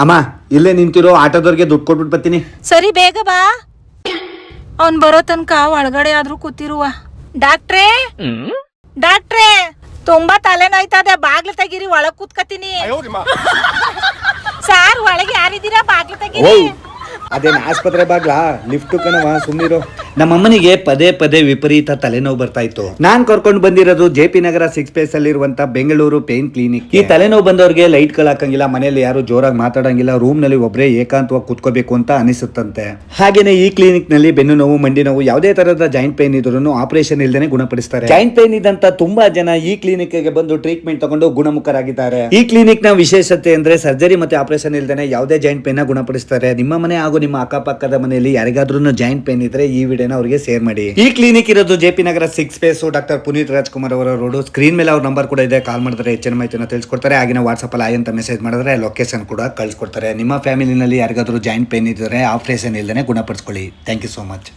ಅಮ್ಮ ಇಲ್ಲೇ ನಿಂತಿರೋ ಆಟೋದವ್ರಿಗೆ ದುಡ್ಡು ಕೊಟ್ಬಿಟ್ಟು ಬರ್ತೀನಿ. ಸರಿ ಬೇಗ ಬಾ, ಅವ್ನ್ ಬರೋ ತನಕ ಒಳಗಡೆ ಆದ್ರೂ ಕೂತಿರುವ. ಡಾಕ್ಟ್ರೇ ಡಾಕ್ಟ್ರೇ ತುಂಬಾ ತಲೆನೋಯ್ತದೆ, ಬಾಗ್ಲು ತೆಗೀರಿ, ಒಳಗ್ ಕೂತ್ಕತೀನಿ. ಸಾರ್ ಒಳಗೆ ಯಾರಿದ್ದೀರಾ? ಬಾಗ್ಲು ತೆಗೀರಿ. ಅದೇನ್ ಆಸ್ಪತ್ರೆ ಬಾಗ್ಲಾ? ಲಿಫ್ಟ್ ಕಣವ, ಸುಮ್ನಿರು. ನಮ್ಮಮ್ಮನಿಗೆ ಪದೇ ಪದೇ ವಿಪರೀತ ತಲೆನೋವು ಬರ್ತಾ ಇತ್ತು. ನಾನ್ ಕರ್ಕೊಂಡು ಬಂದಿರೋದು JP ನಗರ 6 ಫೇಸ್ ಅಲ್ಲಿರುವಂತ ಬೆಂಗಳೂರು ಪೇನ್ ಕ್ಲಿನಿಕ್. ಈ ತಲೆನೋವು ಬಂದವ್ರಿಗೆ ಲೈಟ್ ಗಳು ಹಾಕಂಗಿಲ್ಲ, ಮನೇಲಿ ಯಾರು ಜೋರಾಗಿ ಮಾತಾಡಂಗಿಲ್ಲ, ರೂಮ್ ನಲ್ಲಿ ಒಬ್ಬರೇ ಏಕಾಂತವಾಗಿ ಕೂತ್ಕೋಬೇಕು ಅಂತ ಅನಿಸುತ್ತಂತೆ. ಹಾಗೇನೆ ಈ ಕ್ಲಿನಿಕ್ ನಲ್ಲಿ ಬೆನ್ನು ನೋವು, ಮಂಡಿ ನೋವು, ಯಾವುದೇ ತರಹದ ಜಾಯಿಂಟ್ ಪೇನ್ ಇದ್ರೂ ಆಪರೇಷನ್ ಇಲ್ದೇನೆ ಗುಣಪಡಿಸ್ತಾರೆ. ಜಾಯಿಂಟ್ ಪೇನ್ ಇದ್ದಂತ ತುಂಬಾ ಜನ ಈ ಕ್ಲಿನಿಕ್ ಗೆ ಬಂದು ಟ್ರೀಟ್ಮೆಂಟ್ ತಗೊಂಡು ಗುಣಮುಖರಾಗಿದ್ದಾರೆ. ಈ ಕ್ಲಿನಿಕ್ ನ ವಿಶೇಷತೆ ಅಂದ್ರೆ ಸರ್ಜರಿ ಮತ್ತೆ ಆಪರೇಷನ್ ಇಲ್ದೇನೆ ಯಾವುದೇ ಜಾಯಿಂಟ್ ಪೇನ್ ಗುಣಪಡಿಸ್ತಾರೆ. ನಿಮ್ಮ ಮನೆ ಹಾಗೂ ನಿಮ್ಮ ಅಕ್ಕಪಕ್ಕದ ಮನೆಯಲ್ಲಿ ಯಾರಿಗಾದ್ರೂ ಜಾಯಿಂಟ್ ಪೇನ್ ಇದ್ರೆ ಈ ವಿಡಿಯೋನ ಅವರಿಗೆ ಶೇರ್ ಮಾಡಿ. ಈ ಕ್ಲಿನಿಕ್ ಇರೋದು JP ನಗರ 6 ಫೇಸ್, ಡಾಕ್ಟರ್ ಪುನೀತ್ ರಾಜ್ಕುಮಾರ್ ಅವರ ರೋಡ್. ಸ್ಕ್ರೀನ್ ಮೇಲೆ ಅವ್ರ ನಂಬರ್ ಕೂಡ ಇದೆ, ಕಾಲ್ ಮಾಡಿದ್ರೆ ಹೆಚ್ಚಿನ ಮಾಹಿತಿನ ತಿಳಿಸ್ಕೊಡ್ತಾರೆ. ಆಗಿನ ವಾಟ್ಸ್ಆಪ್ ಅಲ್ಲಿ ಅಂತ ಮೆಸೇಜ್ ಮಾಡಿದ್ರೆ ಲೊಕೇಶನ್ ಕೂಡ ಕಳ್ಸಿಕೊಡ್ತಾರೆ. ನಿಮ್ಮ ಫ್ಯಾಮಿಲಿನಲ್ಲಿ ಯಾರಿಗಾದ್ರೂ ಜಾಯಿಂಟ್ ಪೇನ್ ಇದ್ರೆ ಆಪರೇಷನ್ ಇಲ್ದೇನೆ ಗುಣಪಡಿಸ್ಕೊಳ್ಳಿ. Thank you so much.